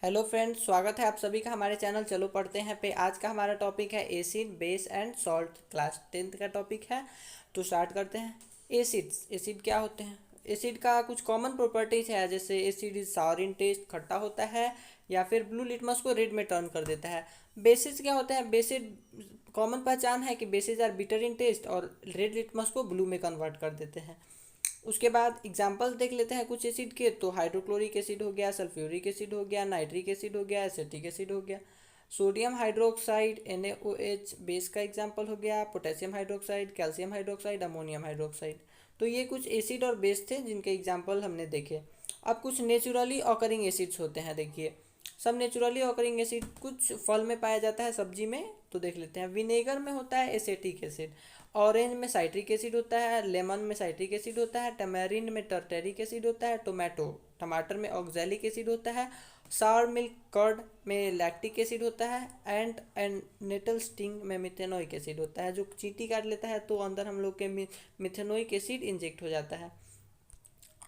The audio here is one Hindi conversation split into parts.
हेलो फ्रेंड्स, स्वागत है आप सभी का हमारे चैनल चलो पढ़ते हैं पे। आज का हमारा टॉपिक है acid base and salt. Class 10th का टॉपिक है। तो स्टार्ट करते हैं। एसिड्स, एसिड क्या होते हैं? एसिड का कुछ कॉमन प्रॉपर्टीज है, जैसे acid is sour in taste, खट्टा होता है, या फिर ब्लू लिटमस को रेड में टर्न कर देता है। बेसिस क्या होते हैं? बेसिड कॉमन पहचान है कि bases are bitter in taste और रेड लिटमस को ब्लू में कन्वर्ट कर देते हैं। उसके बाद एग्जाम्पल देख लेते हैं कुछ एसिड के। तो हाइड्रोक्लोरिक एसिड हो गया, सल्फ्यूरिक एसिड हो गया, नाइट्रिक एसिड हो गया, एसिटिक एसिड हो गया। सोडियम हाइड्रोक्साइड NaOH बेस का एग्जाम्पल हो गया। Potassium hydroxide, calcium hydroxide, ammonium hydroxide. तो ये कुछ एसिड और बेस थे जिनके एग्जाम्पल हमने देखे। अब कुछ नेचुरली ऑकरिंग एसिड्स होते हैं। देखिए, सब नेचुरली ऑकरिंग एसिड कुछ फल में पाया जाता है, सब्जी में। तो देख लेते हैं। विनेगर में होता है एसेटिक एसिड, ऑरेंज में साइट्रिक एसिड होता है, लेमन में साइट्रिक एसिड होता है, टमेरिन में टर्टेरिक एसिड होता है, टमाटर में ऑक्जेलिक एसिड होता है, सावर मिल्क कर्ड में लैक्टिक एसिड होता है, एंड नेटल स्टिंग में मिथेनोइक एसिड होता है। जो चींटी काट लेता है तो अंदर हम लोग के मिथेनोइक एसिड इंजेक्ट हो जाता है।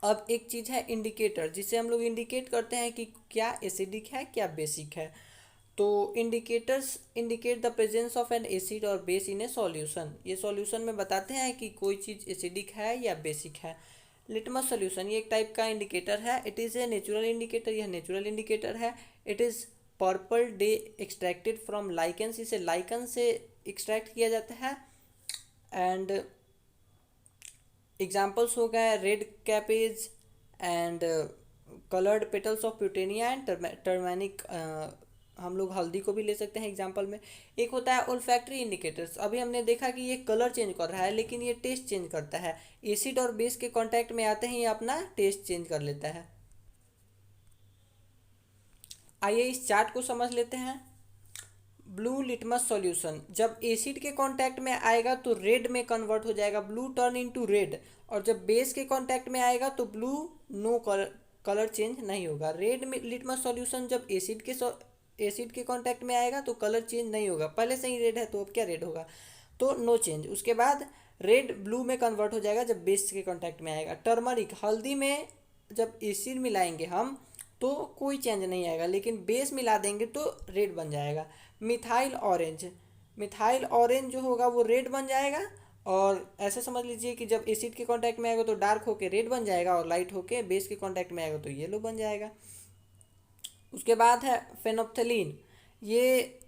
अब एक चीज़ है इंडिकेटर, जिससे हम लोग इंडिकेट करते हैं कि क्या एसिडिक है क्या बेसिक है। तो indicators indicate the presence of an acid और बेस इन ए सॉल्यूशन। ये सॉल्यूशन में बताते हैं कि कोई चीज़ एसिडिक है या बेसिक है। लिटमस सॉल्यूशन ये एक टाइप का इंडिकेटर है। It is a natural indicator, यह नेचुरल इंडिकेटर है। It is purple dye extracted from lichens, इसे लाइकन से एक्सट्रैक्ट किया जाता है। एंड एग्जाम्पल्स हो गए red cabbage and coloured petals of petunia and turmeric. हम लोग हल्दी को भी ले सकते हैं एग्जाम्पल में। एक होता है ओल्फैक्टरी इंडिकेटर्स। अभी हमने देखा कि ये कलर चेंज कर रहा है, लेकिन ये टेस्ट चेंज करता है। एसिड और बेस के कांटेक्ट में आते ही ये अपना टेस्ट चेंज कर लेता है। आइए इस चार्ट को समझ लेते हैं। ब्लू लिटमस सॉल्यूशन जब एसिड के कांटेक्ट में आएगा तो रेड में कन्वर्ट हो जाएगा, ब्लू टर्न इनटू रेड। और जब बेस के कांटेक्ट में आएगा तो ब्लू नो कलर चेंज नहीं होगा। रेड में लिटमस सॉल्यूशन जब एसिड के कांटेक्ट में आएगा तो कलर चेंज नहीं होगा, पहले से ही रेड है तो अब क्या रेड होगा, तो नो चेंज। उसके बाद रेड ब्लू में कन्वर्ट हो जाएगा जब बेस के कांटेक्ट में आएगा। टर्मरिक, हल्दी में जब एसिड मिलाएंगे हम तो कोई चेंज नहीं आएगा, लेकिन बेस मिला देंगे तो रेड बन जाएगा। मिथाइल ऑरेंज, मिथाइल ऑरेंज जो होगा वो रेड बन जाएगा। और ऐसे समझ लीजिए कि जब एसिड के कांटेक्ट में आएगा तो डार्क होके रेड बन जाएगा, और लाइट होके बेस के कांटेक्ट में आएगा तो येलो बन जाएगा। उसके बाद है फेनोप्थलीन। ये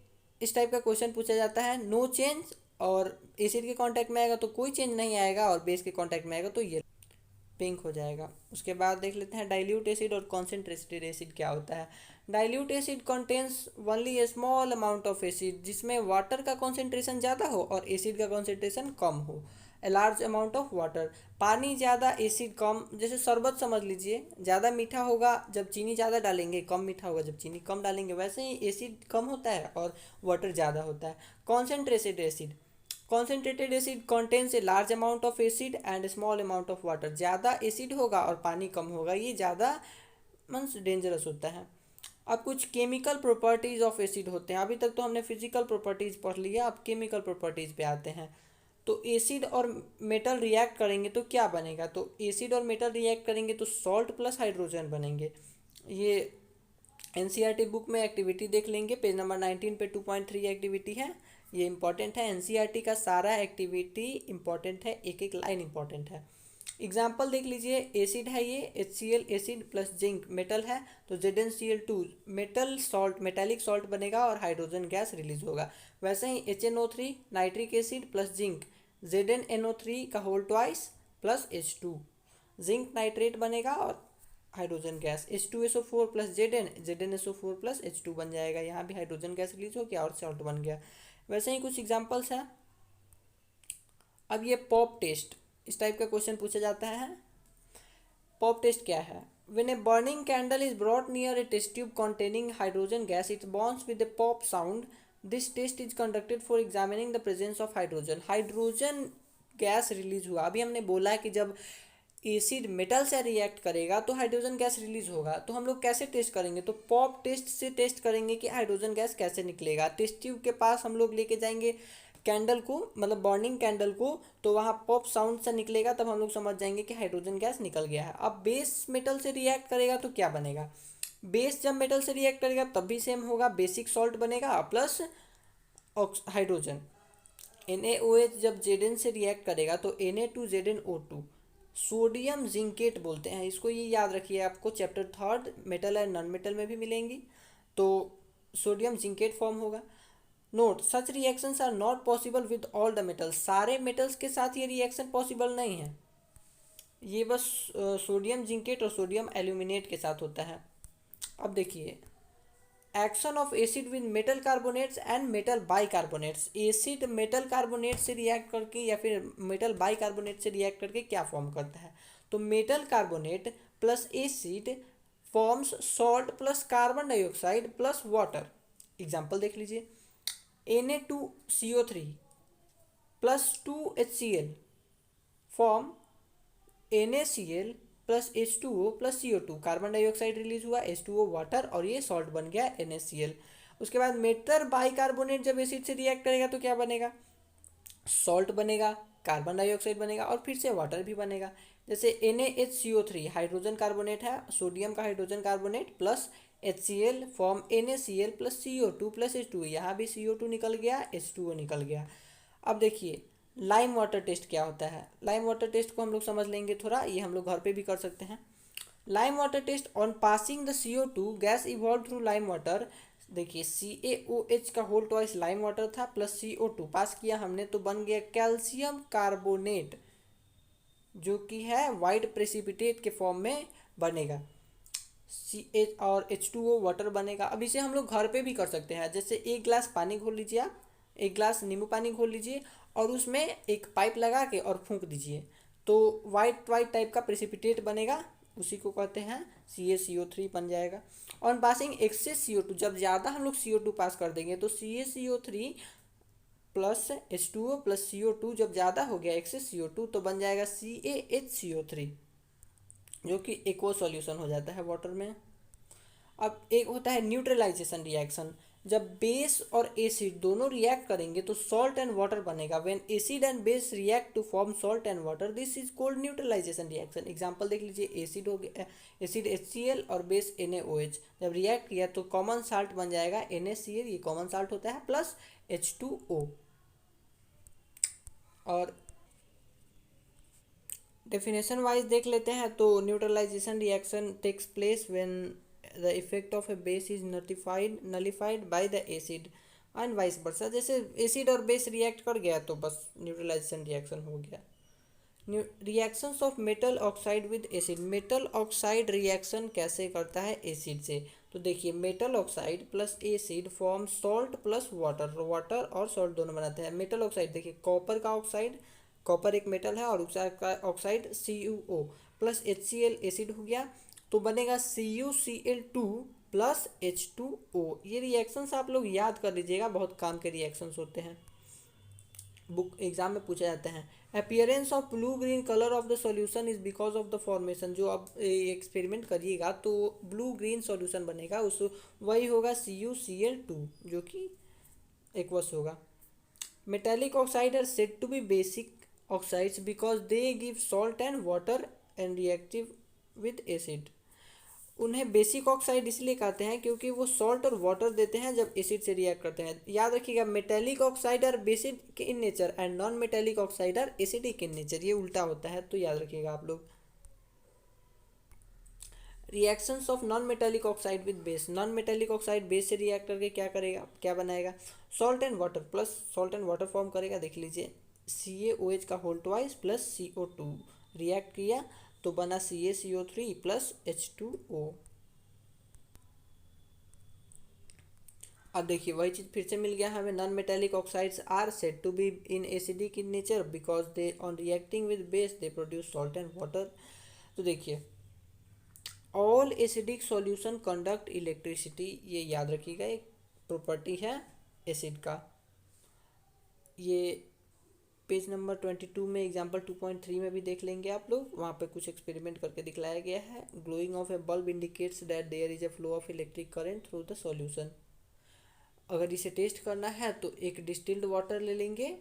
इस टाइप का क्वेश्चन पूछा जाता है। नो चेंज, और एसिड के कांटेक्ट में आएगा तो कोई चेंज नहीं आएगा, और बेस के कांटेक्ट में आएगा तो ये पिंक हो जाएगा। उसके बाद देख लेते हैं डाइल्यूट एसिड और कॉन्सेंट्रेटेड एसिड क्या होता है। Dilute acid contains only A small amount of acid, जिसमें वाटर का कॉन्सेंट्रेशन ज़्यादा हो और एसिड का कॉन्सेंट्रेशन कम हो। A large amount of water, पानी ज़्यादा एसिड कम। जैसे शरबत समझ लीजिए, ज़्यादा मीठा होगा जब चीनी ज़्यादा डालेंगे, कम मीठा होगा जब चीनी कम डालेंगे। वैसे ही एसिड कम होता है और वाटर ज़्यादा होता है। Concentrated acid, concentrated acid contains a large amount of acid and small amount of water. ज़्यादा एसिड होगा और पानी कम होगा, ये ज़्यादा मीन्स डेंजरस होता है। अब कुछ केमिकल प्रॉपर्टीज़ ऑफ एसिड होते हैं। अभी तक तो हमने फिजिकल प्रॉपर्टीज़ पढ़ लिया, अब केमिकल प्रॉपर्टीज़ पे आते हैं। तो एसिड और मेटल रिएक्ट करेंगे तो क्या बनेगा? तो एसिड और मेटल रिएक्ट करेंगे तो सॉल्ट प्लस हाइड्रोजन बनेंगे। ये एनसीईआरटी बुक में एक्टिविटी देख लेंगे, पेज नंबर 19 पे 2.3 एक्टिविटी है। ये इंपॉर्टेंट है, एनसीईआरटी का सारा एक्टिविटी इंपॉर्टेंट है, एक एक लाइन इंपॉर्टेंट है। एग्जाम्पल देख लीजिए। एसिड है ये HCl acid plus zinc, metal है तो ZnCl2 metal salt, metallic salt बनेगा और हाइड्रोजन गैस रिलीज होगा। वैसे ही HNO3 nitric acid plus zinc, ZnNO3 का whole twice plus H2, zinc nitrate बनेगा और hydrogen gas. H2SO4 plus ZnSO4 plus H2 बन जाएगा। यहाँ भी हाइड्रोजन गैस रिलीज हो गया और सॉल्ट बन गया। वैसे ही कुछ एग्जांपल्स हैं। अब ये पॉप टेस्ट, इस टाइप का क्वेश्चन पूछा जाता है। पॉप टेस्ट क्या है? When a burning candle is brought near a test tube containing hydrogen gas, it burns with a pop sound. This test is conducted for examining the presence of hydrogen. Hydrogen gas release हुआ। अभी हमने बोला है कि जब एसिड मेटल से रिएक्ट करेगा तो हाइड्रोजन गैस रिलीज होगा। तो हम लोग कैसे टेस्ट करेंगे? तो पॉप टेस्ट से टेस्ट करेंगे कि हाइड्रोजन गैस कैसे निकलेगा। टेस्ट ट्यूब के पास हम लोग लेके जाएंगे कैंडल को, मतलब बर्निंग कैंडल को, तो वहाँ पॉप साउंड से निकलेगा, तब हम लोग समझ जाएंगे कि हाइड्रोजन गैस निकल गया है। अब बेस मेटल से रिएक्ट करेगा तो क्या बनेगा? बेस जब मेटल से रिएक्ट करेगा तब भी सेम होगा, बेसिक सॉल्ट बनेगा प्लस हाइड्रोजन। NaOH जब Zn से रिएक्ट करेगा तो Na2ZnO2, सोडियम जिंकेट बोलते हैं इसको, ये याद रखिए, आपको chapter third metal and non metal में भी मिलेंगी। तो सोडियम जिंकेट फॉर्म होगा। Note, such reactions are not possible with all the metals, सारे मेटल्स के साथ ये रिएक्शन पॉसिबल नहीं है, ये बस सोडियम जिंकेट और सोडियम एल्यूमिनेट के साथ होता है। अब देखिए, action of acid with metal carbonates and metal bicarbonates, acid metal carbonate से रिएक्ट करके या फिर मेटल बाइकार्बोनेट से रिएक्ट करके क्या फॉर्म करता है, तो metal carbonate plus acid forms salt plus carbon dioxide plus water. Example देख लीजिए, Na2CO3 plus 2HCl form NaCl plus H2O plus CO2, carbon dioxide release हुआ, H2O वाटर, और ये सॉल्ट बन गया NaCl। उसके बाद मेटल बाइकार्बोनेट जब एसिड से रिएक्ट करेगा तो क्या बनेगा, सॉल्ट बनेगा, कार्बन डाइऑक्साइड बनेगा और फिर से वाटर भी बनेगा। जैसे NaHCO3 हाइड्रोजन कार्बोनेट है, सोडियम का hydrogen carbonate plus HCl form NaCl plus CO2 plus H2O, यहाँ भी CO2 निकल गया, H2O निकल गया। अब देखिए लाइम वाटर टेस्ट क्या होता है, लाइम वाटर टेस्ट को हम लोग समझ लेंगे थोड़ा, ये हम लोग घर पे भी कर सकते हैं। Lime water test, on passing the CO2 gas evolve through lime water, देखिए CaOH का होल ट्वाइस लाइम वाटर था प्लस CO2 पास किया हमने तो बन गया कैल्शियम कार्बोनेट, जो कि है वाइट प्रेसिपिटेट के फॉर्म में बनेगा, CH और H2O वाटर बनेगा। अब इसे हम लोग घर पे भी कर सकते हैं, जैसे एक गिलास पानी घोल लीजिए आप, एक गिलास नींबू पानी घोल लीजिए और उसमें एक पाइप लगा के और फूंक दीजिए तो वाइट वाइट टाइप का प्रेसिपिटेट बनेगा, उसी को कहते हैं CaCO3 बन जाएगा। ऑन पासिंग एक्सेस CO2, जब ज़्यादा हम लोग CO2 पास कर देंगे तो CaCO3 plus H2O plus CO2 जब ज़्यादा हो गया एक्सेस CO2 तो बन जाएगा CaHCO3, जो कि एक्वा सॉल्यूशन हो जाता है वाटर में। अब एक होता है न्यूट्रलाइजेशन रिएक्शन, जब बेस और एसिड दोनों रिएक्ट करेंगे तो सॉल्ट एंड वाटर बनेगा। When acid and base react to form salt and water, this is called neutralisation reaction. Example देख लीजिए, एसिड हो गया, एसिड HCl और बेस NaOH जब रिएक्ट किया तो कॉमन साल्ट बन जाएगा NaCl, ये कॉमन साल्ट होता है, प्लस H2O। और डेफिनेशन वाइज देख लेते हैं तो neutralisation reaction takes place when the effect of a base is nullified by the acid and vice versa, जैसे एसिड और बेस रिएक्ट कर गया तो बस न्यूट्रलाइजेशन रिएक्शन हो गया। Reactions of metal oxide with acid, metal oxide reaction कैसे करता है एसिड से, तो देखिए metal oxide plus acid form salt plus water, water और सॉल्ट दोनों बनाते हैं। मेटल ऑक्साइड देखिए कॉपर का ऑक्साइड, कॉपर एक मेटल है और उसका oxide CuO plus HCl acid हो गया तो बनेगा CuCl2 प्लस H2O। ये रिएक्शंस आप लोग याद कर लीजिएगा, बहुत काम के रिएक्शंस होते हैं, बुक एग्जाम में पूछा जाते हैं। Appearance of blue green colour of the solution is because of the formation, जो आप एक्सपेरिमेंट करिएगा तो ब्लू ग्रीन सॉल्यूशन बनेगा, उस वही होगा CuCl2 जो कि एक्वस होगा। Metallic oxide are said to be basic oxides because they give salt and water and reactive with acid, उन्हें बेसिक ऑक्साइड इसलिए कहते हैं क्योंकि वो सॉल्ट और वाटर देते हैं जब एसिड से रिएक्ट करते हैं। याद रखिएगा, metallic oxide are basic in nature and non metallic oxide are acidic in nature, ये उल्टा होता है तो याद रखिएगा आप लोग। Reactions of non metallic oxide with base, non metallic oxide base से रिएक्ट करके क्या करेगा, क्या बनाएगा, salt and water plus salt and water form करेगा। देख लीजिए CaOH का whole twice plus CO2 react किया तो बना CaCO3 प्लस H2O। अब देखिए वही चीज़ फिर से मिल गया हमें, non metallic oxides are said to be in acidic in nature because they on reacting with base they produce salt and water. तो देखिए all acidic solution conduct electricity, ये याद रखिएगा, एक प्रॉपर्टी है एसिड का। ये पेज नंबर 22 में एग्जाम्पल 2.3 में भी देख लेंगे आप लोग, वहाँ पे कुछ एक्सपेरिमेंट करके दिखलाया गया है। Glowing of a bulb indicates that there is a flow of electric current through the solution. अगर इसे टेस्ट करना है तो एक डिस्टिल्ड वाटर ले लेंगे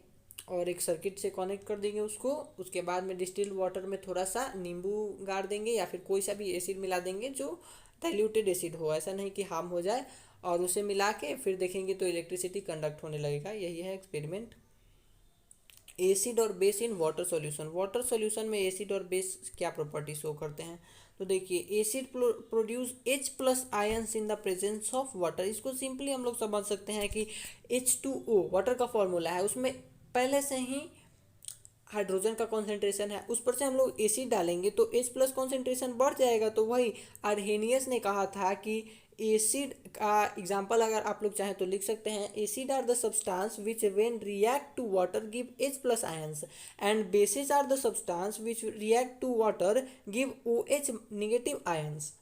और एक सर्किट से कनेक्ट कर देंगे उसको, उसके बाद में डिस्टिल्ड वाटर में थोड़ा सा नींबू गाड़ देंगे या फिर कोई सा भी एसिड मिला देंगे जो डाइल्यूटेड एसिड हो, ऐसा नहीं कि हार्म हो जाए, और उसे मिला के फिर देखेंगे तो इलेक्ट्रिसिटी कंडक्ट होने लगेगा। यही है एक्सपेरिमेंट। एसिड और base in water solution. Water solution में एसिड और बेस क्या प्रॉपर्टी शो करते हैं, तो देखिए acid produce H+ ions in the presence of water. इसको सिंपली हम लोग समझ सकते हैं कि H2O वाटर का फॉर्मूला है, उसमें पहले से ही हाइड्रोजन का कॉन्सेंट्रेशन है, उस पर से हम लोग एसिड डालेंगे तो H+ कॉन्सेंट्रेशन बढ़ जाएगा। तो वही आर्हेनियस ने कहा था कि एसिड का एग्जाम्पल अगर आप लोग चाहें तो लिख सकते हैं, acid are the substance which when react to water give H+ ions and bases are the substance which react to water give OH negative ions.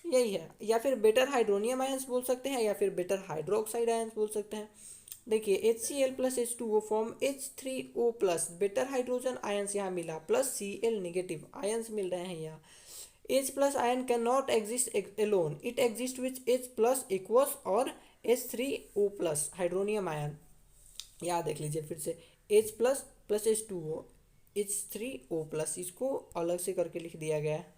यही है, या फिर बेटर हाइड्रोनियम आयंस बोल सकते हैं, या फिर बेटर हाइड्रोक्साइड आयंस बोल सकते हैं। देखिए HCl+H2O form H3O+, better hydrogen ions यहाँ मिला, प्लस Cl नेगेटिव आयंस मिल रहे हैं यहाँ। H+ ion can not exist alone, it exist which H+ aqueous और H3O+ हाइड्रोनियम आयन। यहाँ देख लीजिए फिर से H+ H2O H3O+, इसको अलग से करके लिख दिया गया है।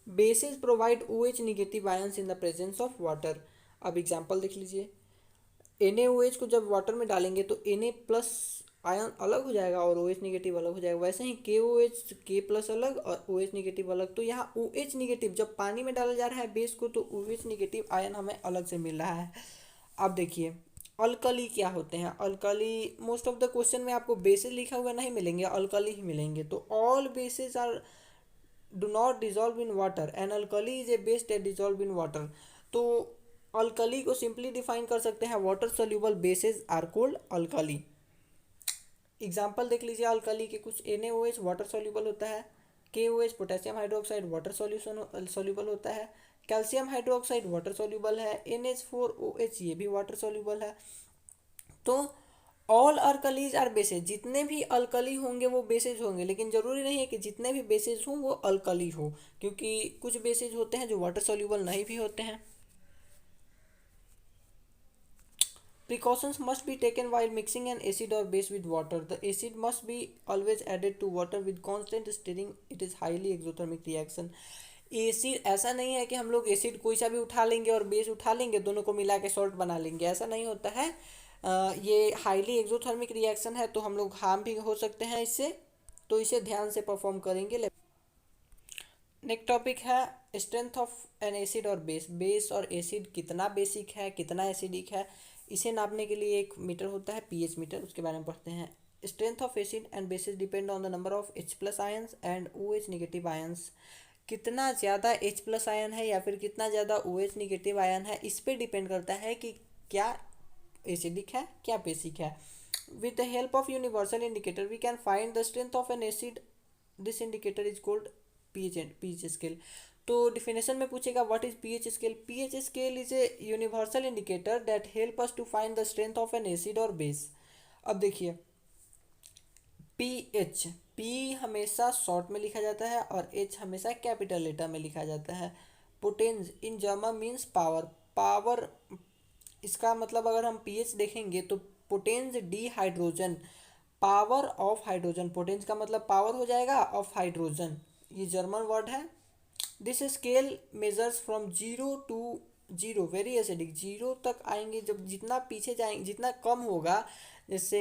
Basis provide OH negative ions in the presence of water. अब एग्जाम्पल देख लीजिए, NaOH को जब वाटर में डालेंगे तो Na+ आयन अलग हो जाएगा और OH नेगेटिव अलग हो जाएगा। वैसे ही KOH K+ अलग और OH नेगेटिव अलग। तो यहाँ OH नेगेटिव जब पानी में डाला जा रहा है बेस को, तो OH नेगेटिव आयन हमें अलग से मिल रहा है। अब देखिए अल्कली क्या होते हैं। Alkali most of the question में आपको बेसिस लिखा हुआ नहीं मिलेंगे, अल्कली ही मिलेंगे। तो all bases are do not dissolve in water, an alkali is a base that dissolve in water. तो अल्कली को सिंपली डिफाइन कर सकते हैं, water soluble bases are called alkali. Example देख लीजिए अल्कली के कुछ, NaOH वाटर सोल्यूबल होता है, KOH potassium hydroxide water solution soluble होता है, कैल्शियम हाइड्रोक्साइड वाटर सोल्यूबल है, NH4OH ये भी वाटर सोल्यूबल है। तो ऑल अल्कलीज आर बेसेज, जितने भी अल्कली होंगे वो बेसेज होंगे, लेकिन जरूरी नहीं है कि जितने भी बेसेज हों वो अल्कली हो, क्योंकि कुछ बेसेज होते हैं जो वाटर सोल्यूबल नहीं भी होते हैं। Precautions must be taken while mixing an acid or base with water. The acid must be always added to water with constant stirring. It is highly exothermic reaction. Acid ऐसा नहीं है कि हम लोग एसिड कोई सा भी उठा लेंगे और बेस उठा लेंगे, दोनों को मिला के सॉल्ट बना लेंगे, ऐसा नहीं होता है। ये हाईली एक्सोथर्मिक रिएक्शन है, तो हम लोग हार्म भी हो सकते हैं इससे, तो इसे ध्यान से परफॉर्म करेंगे। नेक्स्ट टॉपिक है स्ट्रेंथ ऑफ एन एसिड और बेस। बेस और एसिड कितना बेसिक है, कितना एसिडिक है, इसे नापने के लिए एक मीटर होता है, pH मीटर, उसके बारे में पढ़ते हैं। Strength of acid and bases depend on the number of H+ ions and OH negative ions. कितना ज़्यादा H+ आयन है या फिर कितना ज़्यादा OH नेगेटिव आयन है, इस पर डिपेंड करता है कि क्या एसिडिक है क्या बेसिक है। With the help of universal indicator we can find the strength of an acid. This indicator is called pH scale. तो डिफिनेशन में पूछेगा what is pH scale. pH scale is a universal indicator that help us to find the strength of an acid और बेस। अब देखिए pH, P हमेशा शॉर्ट में लिखा जाता है और H हमेशा कैपिटल लेटर में लिखा जाता है। Potence in German means power. Power इसका मतलब अगर हम pH देखेंगे तो potence D hydrogen, power of hydrogen. Potence का मतलब पावर हो जाएगा ऑफ हाइड्रोजन, ये जर्मन वर्ड है। This scale measures from 0 to 0, very acidic, 0 तक आएंगे जब, जितना पीछे जाएंगे जितना कम होगा, जैसे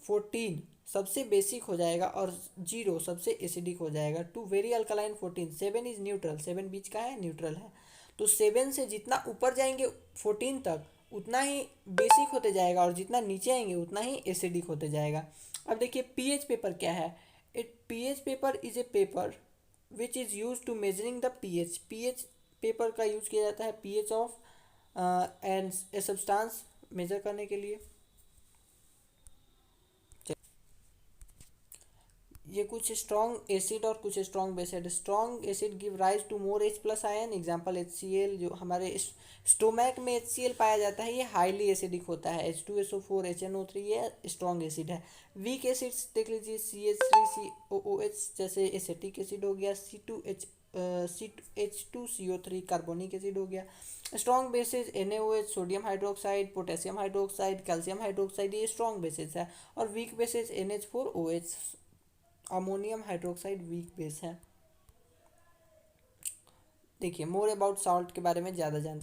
14 सबसे बेसिक हो जाएगा और 0 सबसे एसिडिक हो जाएगा, to very alkaline 14, 7 is neutral, 7 बीच का है, न्यूट्रल है। तो 7 से जितना ऊपर जाएंगे 14 तक उतना ही बेसिक होते जाएगा और जितना नीचे आएंगे उतना ही एसिडिक होते जाएगा। अब देखिए पीएच पेपर क्या है। It pH paper is a paper which is use to measuring the pH. PH paper का यूज किया जाता है pH of and a substance measure करने के लिए। ये कुछ स्ट्रॉन्ग एसिड और कुछ स्ट्रॉन्ग बेस है। Strong acid give rise to more H+ ion, example HCl। जो हमारे स्टोमैक में HCl पाया जाता है ये हाईली एसिडिक होता है। H2SO4 HNO3 ये स्ट्रॉन्ग एसिड है। वीक एसिड्स देख लीजिए CH3COOH जैसे एसिटिक एसिड हो गया, H2CO3 कार्बोनिक एसिड हो गया। Strong bases NaOH sodium hydroxide, potassium hydroxide, calcium hydroxide, ये स्ट्रॉन्ग बेसिस है। और weak bases NH4OH ammonium hydroxide weak base है। देखिए मोर अबाउट सॉल्ट के बारे में ज़्यादा जान,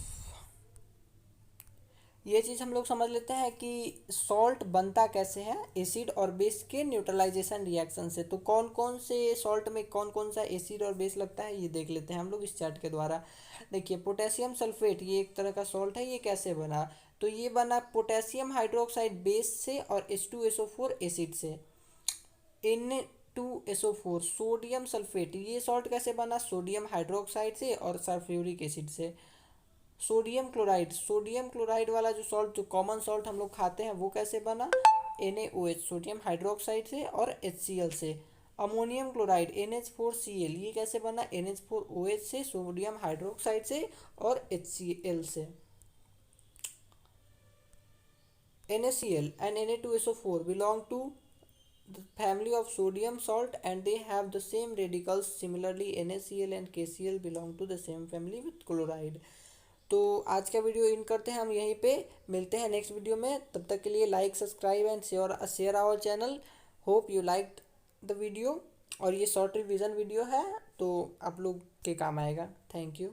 ये चीज़ हम लोग समझ लेते हैं कि सॉल्ट बनता कैसे है, एसिड और बेस के न्यूट्रलाइजेशन रिएक्शन से। तो कौन कौन से सॉल्ट में कौन कौन सा एसिड और बेस लगता है ये देख लेते हैं हम लोग इस चार्ट के द्वारा। देखिए पोटेशियम सल्फेट ये एक तरह का सॉल्ट है, ये कैसे बना, तो ये बना पोटेशियम हाइड्रोक्साइड बेस से और H2SO4 एसिड से। Na2SO4 सोडियम सल्फेट ये सॉल्ट कैसे बना, सोडियम हाइड्रोक्साइड से और सल्फ्यूरिक एसिड से। सोडियम क्लोराइड वाला जो सॉल्ट, जो कॉमन सॉल्ट हम लोग खाते हैं, वो कैसे बना, NaOH सोडियम हाइड्रोक्साइड से और HCl से। अमोनियम क्लोराइड NH4Cl ये कैसे बना, NH4OH से सोडियम हाइड्रोक्साइड से और HCl से। NaCl and Na2SO4 belong to the family of sodium salt and they have the same radicals. Similarly NaCl and KCl belong to the same family with chloride. तो आज का वीडियो इन करते हैं हम यहीं पे, मिलते हैं नेक्स्ट वीडियो में। तब तक के लिए like subscribe and share our channel. Hope you like the video, और ये शॉर्ट रिवीजन वीडियो है तो आप लोग के काम आएगा। Thank you.